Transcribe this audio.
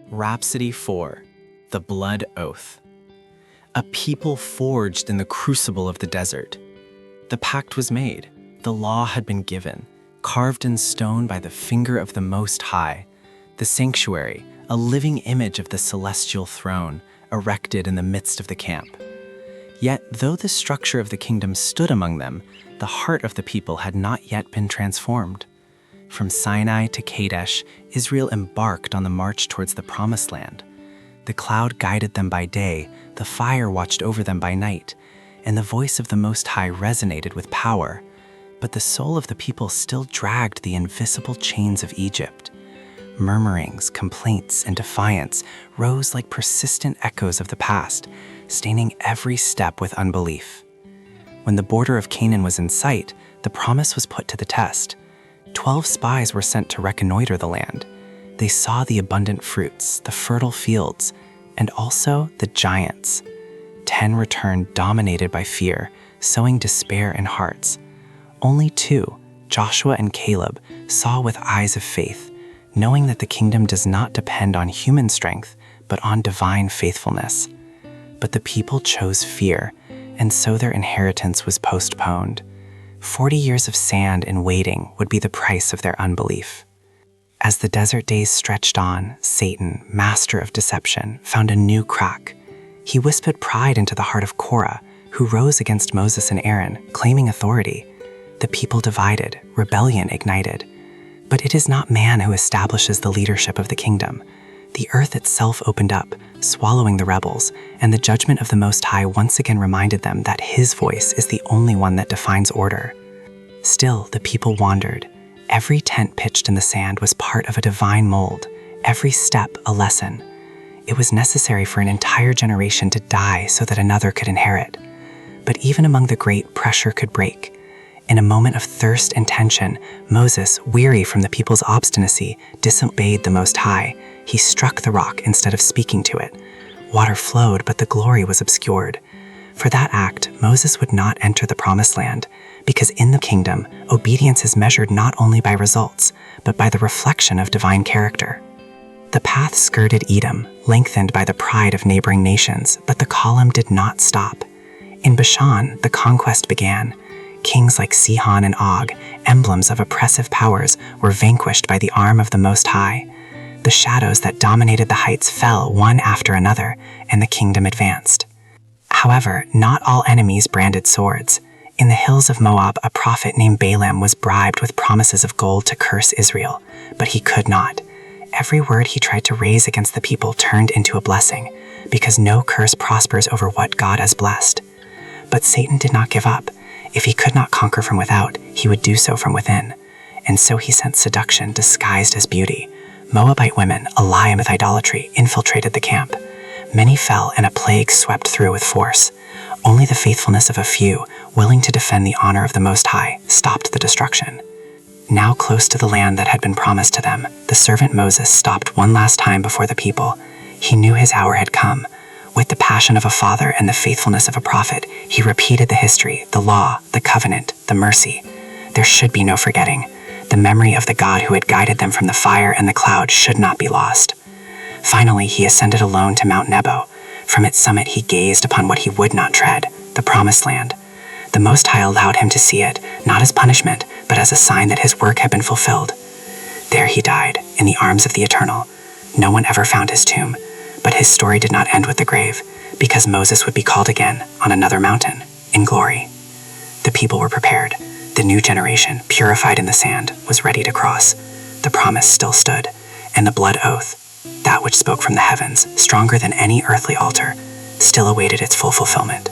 Rhapsody 4, The Blood Oath. A people forged in the crucible of the desert. The pact was made, the law had been given, carved in stone by the finger of the Most High, the sanctuary, a living image of the celestial throne, erected in the midst of the camp. Yet, though the structure of the kingdom stood among them, the heart of the people had not yet been transformed. From Sinai to Kadesh, Israel embarked on the march towards the Promised Land. The cloud guided them by day, the fire watched over them by night, and the voice of the Most High resonated with power. But the soul of the people still dragged the invisible chains of Egypt. Murmurings, complaints, and defiance rose like persistent echoes of the past, staining every step with unbelief. When the border of Canaan was in sight, the promise was put to the test. 12 spies were sent to reconnoiter the land. They saw the abundant fruits, the fertile fields, and also the giants. 10 returned dominated by fear, sowing despair in hearts. Only 2, Joshua and Caleb, saw with eyes of faith, knowing that the kingdom does not depend on human strength, but on divine faithfulness. But the people chose fear, and so their inheritance was postponed. 40 years of sand and waiting would be the price of their unbelief. As the desert days stretched on, Satan, master of deception, found a new crack. He whispered pride into the heart of Korah, who rose against Moses and Aaron, claiming authority. The people divided, rebellion ignited. But it is not man who establishes the leadership of the kingdom. The earth itself opened up, swallowing the rebels, and the judgment of the Most High once again reminded them that his voice is the only one that defines order. Still, the people wandered. Every tent pitched in the sand was part of a divine mold, every step a lesson. It was necessary for an entire generation to die so that another could inherit. But even among the great, pressure could break. In a moment of thirst and tension, Moses, weary from the people's obstinacy, disobeyed the Most High. He struck the rock instead of speaking to it. Water flowed, but the glory was obscured. For that act, Moses would not enter the Promised Land, because in the kingdom, obedience is measured not only by results, but by the reflection of divine character. The path skirted Edom, lengthened by the pride of neighboring nations, but the column did not stop. In Bashan, the conquest began. Kings like Sihon and Og, emblems of oppressive powers, were vanquished by the arm of the Most High. The shadows that dominated the heights fell one after another, and the kingdom advanced. However, not all enemies branded swords. In the hills of Moab, a prophet named Balaam was bribed with promises of gold to curse Israel, but he could not. Every word he tried to raise against the people turned into a blessing, because no curse prospers over what God has blessed. But Satan did not give up. If he could not conquer from without, he would do so from within. And so he sent seduction disguised as beauty. Moabite women, alive with idolatry, infiltrated the camp. Many fell, and a plague swept through with force. Only the faithfulness of a few, willing to defend the honor of the Most High, stopped the destruction. Now close to the land that had been promised to them, the servant Moses stopped one last time before the people. He knew his hour had come. With the passion of a father and the faithfulness of a prophet, he repeated the history, the law, the covenant, the mercy. There should be no forgetting. The memory of the God who had guided them from the fire and the cloud should not be lost. Finally, he ascended alone to Mount Nebo. From its summit he gazed upon what he would not tread, the Promised Land. The Most High allowed him to see it, not as punishment, but as a sign that his work had been fulfilled. There he died, in the arms of the Eternal. No one ever found his tomb. But his story did not end with the grave, because Moses would be called again on another mountain, in glory. The people were prepared. The new generation, purified in the sand, was ready to cross. The promise still stood, and the blood oath, that which spoke from the heavens, stronger than any earthly altar, still awaited its full fulfillment.